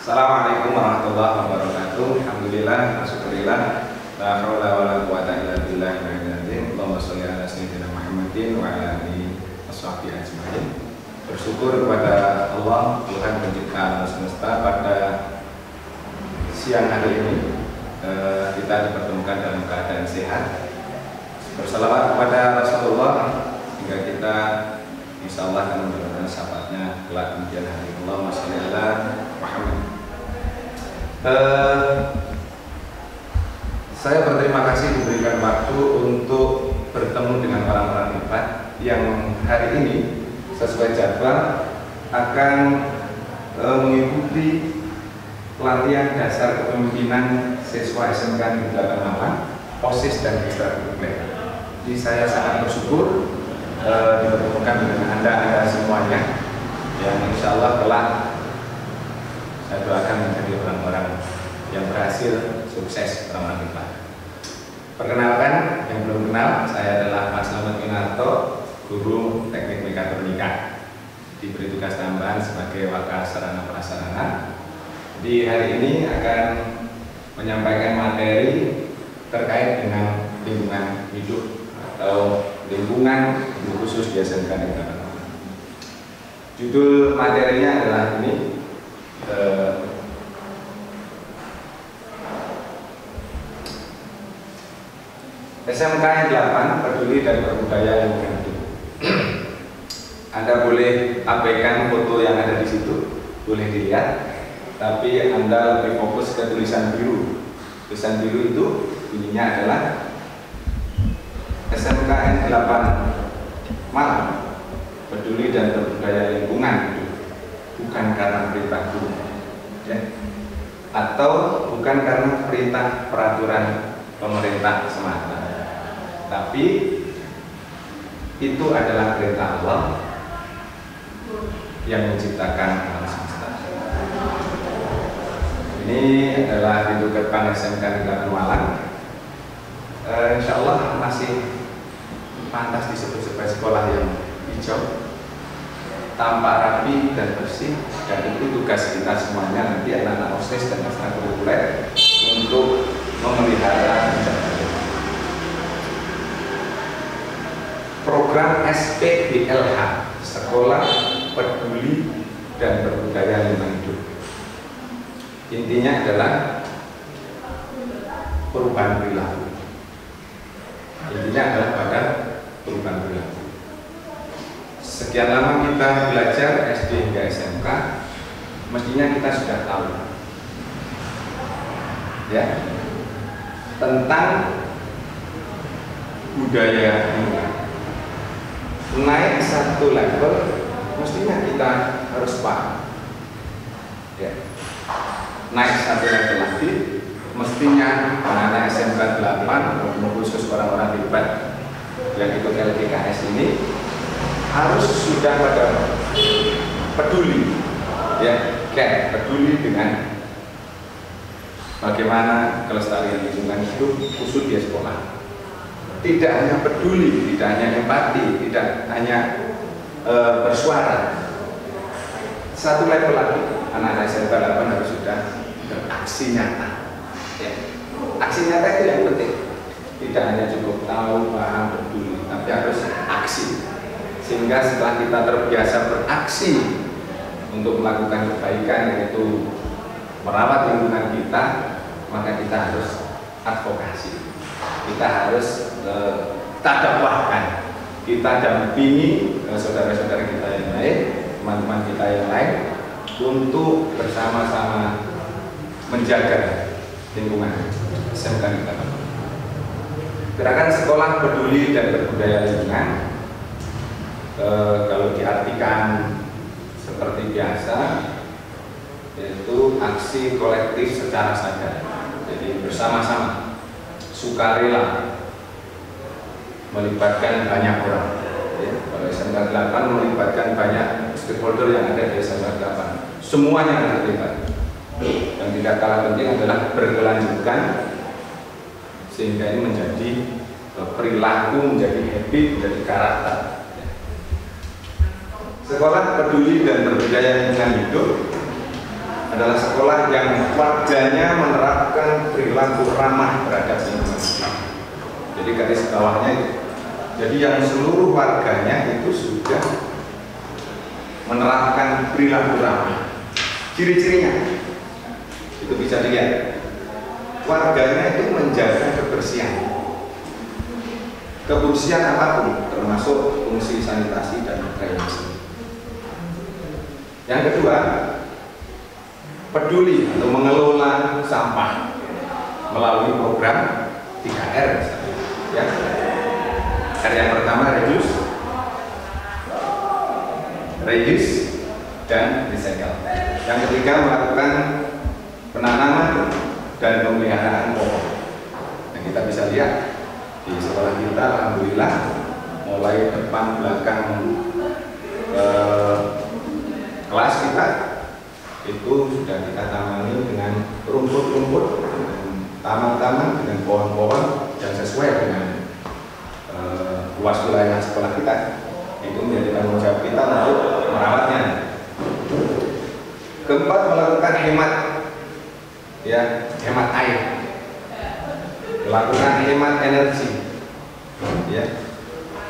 Assalamualaikum warahmatullahi wabarakatuh. Alhamdulillah, syukurillah, la haula wala quwata illa billah Allahumma sholli ala sayyidina Muhammadin wa ala alihi washabbihi ajmain. Bersyukur kepada Allah, Tuhan pencipta alam semesta, pada siang hari ini kita dipertemukan dalam keadaan sehat. Bersalawat kepada Rasulullah hingga kita insya Allah akan mendapatkan syafaatnya kelak kemudian hari. Allahumma sholli ala Muhammad. Saya berterima kasih diberikan waktu untuk bertemu dengan orang-orang hebat yang hari ini sesuai jadwal akan mengikuti pelatihan dasar kepemimpinan siswa SMK Negeri 88 OSIS dan ekstrakurikuler. Jadi saya sangat bersyukur dipertemukan dengan anda semuanya yang insya Allah kelak saya doakan menjadi orang-orang yang berhasil, sukses, orang-orang hebat. Perkenalkan, yang belum kenal, saya adalah Mas Slamet Winarto, guru teknik mekatronika, diberi tugas tambahan sebagai wakil sarana prasarana. Di hari ini akan menyampaikan materi terkait dengan lingkungan hidup atau lingkungan khusus di SMK Negeri 88. Judul materinya adalah ini, SMK 8 peduli dan berbudaya lingkungan hidup. Anda boleh abaikan foto yang ada di situ, boleh dilihat, tapi Anda lebih fokus ke tulisan biru. Tulisan biru itu bunyinya adalah SMK 8 Malang peduli dan berbudaya lingkungan hidup, bukan karena perintah guru, ya, atau bukan karena perintah peraturan pemerintah semata, tapi itu adalah perintah Allah yang menciptakan alam semesta. Ini adalah pintu gerbang SMK Negeri 8 Malang. Insya Allah masih pantas disebut sebagai sekolah yang hijau, tampak rapi dan bersih, dan itu tugas kita semuanya nanti anak-anak OSIS dan ekstrakurikuler untuk memelihara. Program SPBLH, Sekolah Peduli dan Berbudaya Lingkungan Hidup, intinya adalah perubahan perilaku. Intinya adalah pada perubahan perilaku. Sekian lama kita belajar SD hingga SMK, mestinya kita sudah tahu, ya, tentang budaya lingkungan. Naik satu level, mestinya kita harus paham, ya. Naik satu level lagi, mestinya anak-anak SMK 8 khusus orang-orang hebat yang ikut LPKS ini harus sudah pada peduli, ya, kayak peduli dengan bagaimana kelestarian lingkungan hidup khusus di sekolah. Tidak hanya peduli, tidak hanya empati, tidak hanya bersuara. Satu level lagi, anak-anak SMK 8 harus sudah beraksi nyata, ya. Aksi nyata itu yang penting. Tidak hanya cukup tahu, paham, peduli, tapi harus aksi. Sehingga setelah kita terbiasa beraksi untuk melakukan kebaikan, yaitu merawat lingkungan kita, maka kita harus advokasi, kita harus tadakwahkan, kita dampingi saudara-saudara kita yang lain, teman-teman kita yang lain, untuk bersama-sama menjaga lingkungan SMK kita. Gerakan Sekolah Peduli dan Berbudaya Lingkungan, kalau diartikan seperti biasa, yaitu aksi kolektif secara sadar, jadi bersama-sama, sukarela, melibatkan banyak orang, ya. Kalau SMK 8 melibatkan banyak stakeholder yang ada di SMK 8, semuanya yang terlibat. Yang tidak kalah penting adalah berkelanjutan, sehingga ini menjadi perilaku, menjadi habit, menjadi karakter. Sekolah Peduli dan Berbudaya Lingkungan Hidup adalah sekolah yang warganya menerapkan perilaku ramah terhadap lingkungan. Jadi garis bawahnya itu. Jadi yang seluruh warganya itu sudah menerapkan perilaku ramah. Ciri-cirinya itu bisa dilihat. Warganya itu menjaga kebersihan. Kebersihan apapun, termasuk fungsi sanitasi dan drainase. Yang kedua, peduli untuk mengelola sampah melalui program 3R misalnya, ya. R yang pertama reduce dan recycle. Yang ketiga melakukan penanaman dan pemeliharaan pohon. Yang kita bisa lihat di sekolah kita, alhamdulillah, mulai depan belakang kelas kita itu sudah kita tangani dengan rumput-rumput, dengan taman-taman, dengan pohon-pohon yang sesuai dengan luas wilayah sekolah kita. Itu menjadi tanggung jawab kita untuk merawatnya. Keempat, melakukan hemat, ya, hemat air, melakukan hemat energi, ya.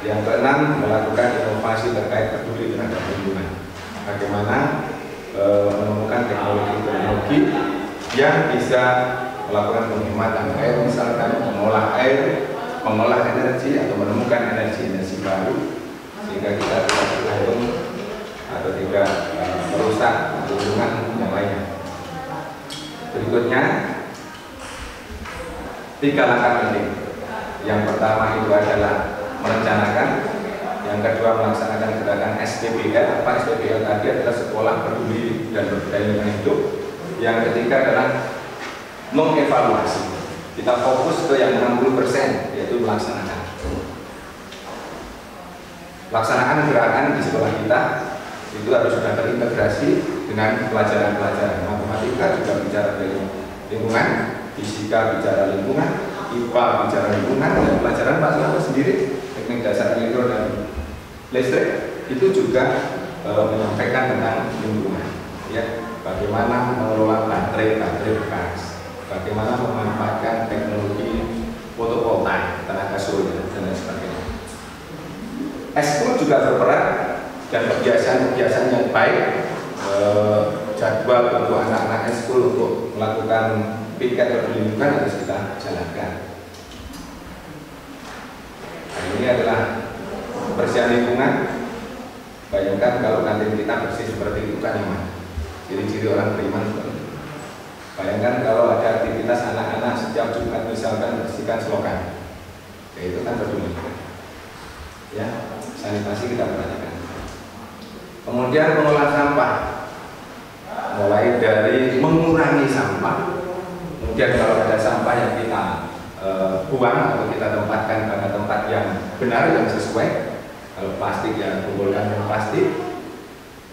Yang keenam, melakukan inovasi terkait peduli terhadap lingkungan. Bagaimana menemukan teknologi yang bisa melakukan penghematan air, misalkan mengolah air, mengolah energi atau menemukan energi-energi baru sehingga kita tidak bergantung atau tidak merusak lingkungan yang lainnya. Berikutnya 3 langkah penting. Yang pertama itu adalah merencanakan, yang kedua melaksanakan gerakan SPBL. Apa SPBL tadi adalah sekolah peduli dan berbudaya lingkungan hidup. Yang ketiga adalah mengevaluasi. Kita fokus ke yang 60%, yaitu melaksanakan. Pelaksanaan gerakan di sekolah kita itu harus sudah terintegrasi dengan pelajaran-pelajaran. Matematika juga bicara dari lingkungan, fisika bicara lingkungan, IPA bicara lingkungan, dan pelajaran Pak Selamat sendiri teknik dasar elektro dan listrik itu juga menyampaikan tentang lingkungan, ya, bagaimana mengelola baterai bekas, bagaimana memanfaatkan teknologi fotovoltaik, tenaga surya, dan lain sebagainya. Eskul juga berperan dan kebiasaan-kebiasaan yang baik, jadwal untuk anak-anak eskul untuk melakukan piket peduli lingkungan harus kita jalankan. Nah, ini adalah kebersihan lingkungan. Bayangkan kalau kantin kita bersih seperti itu kan nyaman. Ciri-ciri orang beriman seperti itu. Bayangkan kalau ada aktivitas anak-anak setiap Jumat misalkan bersihkan selokan, ya itu kan peduli. Ya, sanitasi kita perhatikan. Kemudian mengolah sampah, mulai dari mengurangi sampah. Kemudian kalau ada sampah yang kita buang atau kita tempatkan pada tempat yang benar, yang sesuai. Kalau plastik ya kumpulkan dengan plastik.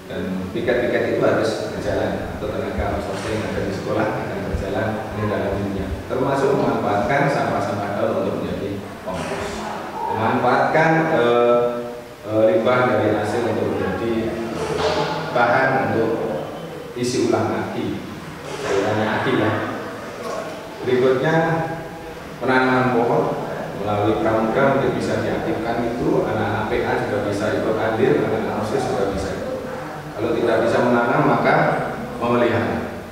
Dan piket-piket itu harus berjalan, atau tenaga outsourcing yang ada di sekolah akan berjalan menindaklanjutinya. Termasuk memanfaatkan sampah-sampah daur untuk menjadi kompos, memanfaatkan limbah dari hasil untuk menjadi bahan untuk isi ulang aki, cairannya aki, ya. Berikutnya penanaman pohon melalui pramuka untuk bisa diaktifkan itu anak-anak PA juga bisa ikut hadir, anak-anak OSIS juga bisa. Kalau tidak bisa menanam maka memelihara.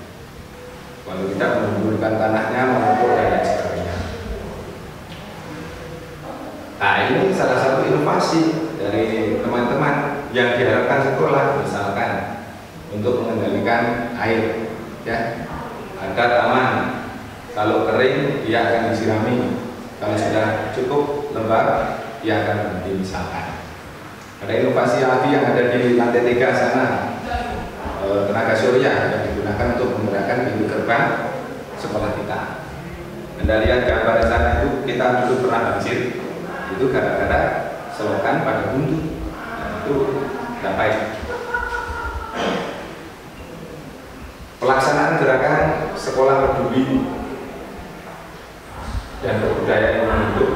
Kalau tidak menggugurkan tanahnya, memupuk dan lain sebagainya. Nah, ini salah satu inovasi dari teman-teman yang diharapkan sekolah, misalkan untuk mengendalikan air, ya. Ada taman, kalau kering dia akan disirami, kalau sudah cukup lembab dia akan berhenti misalkan. Ada inovasi lagi yang ada di lantai 3 sana, tenaga surya yang digunakan untuk menggerakkan pintu gerbang sekolah kita. Anda lihat gambar di sana itu, kita dulu pernah banjir, itu gara-gara selokan pada buntu, itu tidak baik. Pelaksanaan gerakan sekolah peduli dan berbudaya lingkungan hidup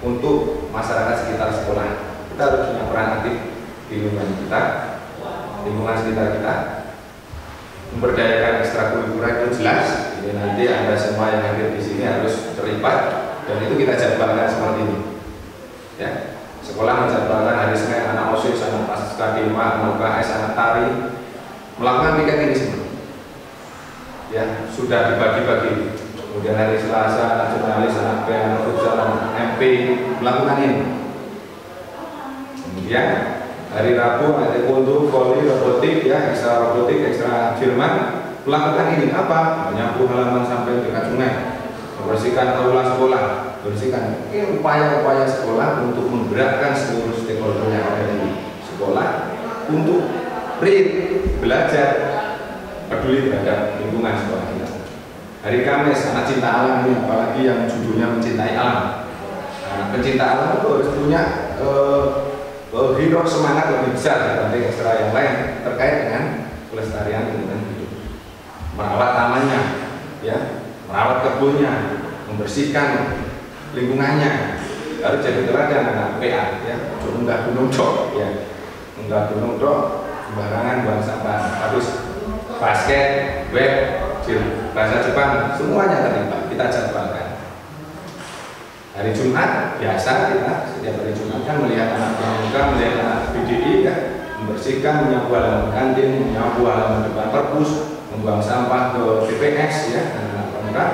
untuk masyarakat sekitar sekolah. Kita harus punya peran aktif di lingkungan kita, lingkungan sekitar kita. memberdayakan ekstrakurikuler itu jelas. Jadi nanti Anda semua yang hadir di sini harus terlibat, dan itu kita jadwalkan seperti ini. Ya, sekolah menjadwalkan hari Senin anak OSIS, anak Pascadema, anak UKS, anak tari melakukan piket ini semua. Ya, sudah dibagi-bagi. Kemudian hari Selasa anak jurnalis, anak band, anak futsal, anak MP melakukan ini. Kemudian hari Rabu ada taekwondo, voli, robotik, ya, ekstra robotik, ekstra Jerman melakukan ini apa? Menyapu halaman sampai dekat sungai, membersihkan aula sekolah, bersihkan. Ini upaya-upaya sekolah untuk menggerakkan seluruh stakeholder yang ada di sekolah untuk belajar peduli terhadap lingkungan sekolah kita. Hari Kamis anak cinta alam ini, apalagi yang judulnya mencintai alam. Nah, pencinta alam itu harus punya hidro semangat lebih besar dibanding ekstra yang lain terkait dengan pelestarian lingkungan hidup. Merawat tamannya, ya, merawat kebunnya, membersihkan lingkungannya, harus jadi teladan anak PA, ya, unggah gunung dok, ya, unggah gunung dok, sembarangan buang sampah, harus basket, web, bahasa Jepang, semuanya terlibat, kita jadwalkan. Hari Jumat biasa kita setiap hari Jumat kan melihat anak pramuka, melihat anak BDI, ya, membersihkan, menyapu halaman kantin, menyapu halaman depan perpus, membuang sampah ke TPS, ya, anak pramuka,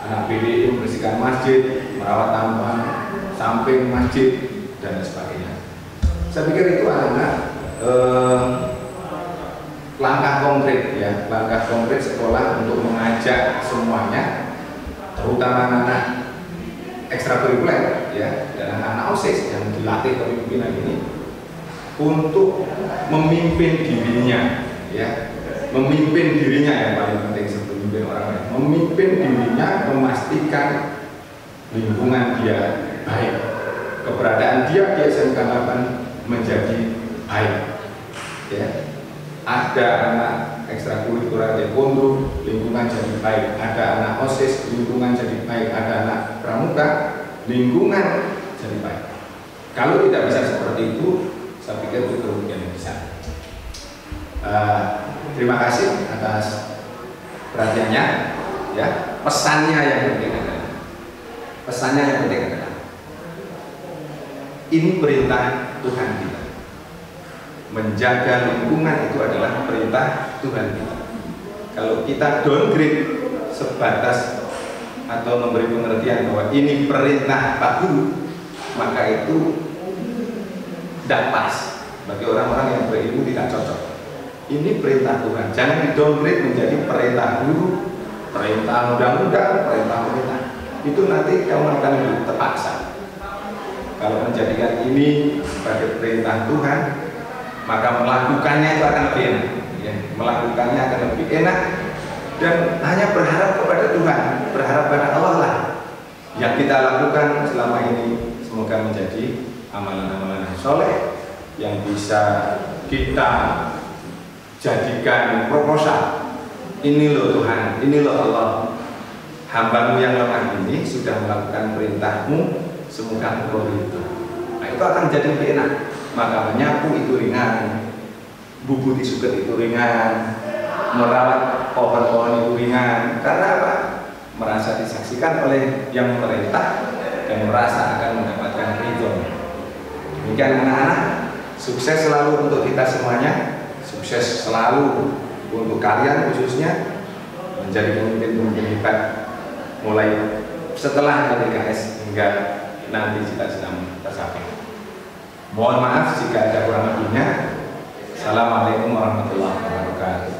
anak BDI membersihkan masjid, merawat taman, samping masjid, dan sebagainya. Saya pikir itu anak langkah konkret, ya, langkah konkret sekolah untuk mengajak semuanya, terutama anak ekstrakurikuler, ya, dan anak OSIS yang dilatih kepemimpinan ini untuk memimpin dirinya, ya, memimpin dirinya yang paling penting sebelum memimpin orang lain, memimpin dirinya, memastikan lingkungan dia baik, keberadaan dia di SMK 8 menjadi baik, ya. Ada anak ekstrakurikuler taekwondo, lingkungan jadi baik. Ada anak OSIS, lingkungan jadi baik. Ada anak pramuka, lingkungan jadi baik. Kalau tidak bisa seperti itu, saya pikir itu kerugian yang besar. Terima kasih atas perhatiannya. Ya, pesannya yang penting adalah, ini perintah Tuhan kita. Menjaga lingkungan itu adalah perintah Tuhan kita. Kalau kita downgrade sebatas atau memberi pengertian bahwa ini perintah Pak Guru, maka itu tidak pas bagi orang-orang yang berilmu, tidak cocok. Ini perintah Tuhan, jangan di downgrade menjadi perintah guru, perintah undang-undang, perintah. Itu nanti kamu akan lebih terpaksa. Kalau menjadikan ini sebagai perintah Tuhan, maka melakukannya itu akan lebih enak, ya. Melakukannya akan lebih enak dan hanya berharap kepada Tuhan, berharap pada Allah lah. Yang kita lakukan selama ini semoga menjadi amalan-amalan yang soleh yang bisa kita jadikan proposal. Ini loh Tuhan, ini loh Allah, hambamu yang lemah ini sudah melakukan perintahmu, semoga engkau ridho. Nah, itu akan jadi lebih enak. Maka menyapu itu ringan, bubuti suket itu ringan, merawat pohon-pohon itu ringan. Karena apa? Merasa disaksikan oleh yang memerintah dan merasa akan mendapatkan ridho. Demikian anak-anak, sukses selalu untuk kita semuanya, sukses selalu untuk kalian khususnya menjadi pemimpin-pemimpin hebat mulai setelah LPKS hingga nanti cita-cita tercapai. Mohon maaf jika ada kurang lebihnya. Assalamualaikum warahmatullahi wabarakatuh.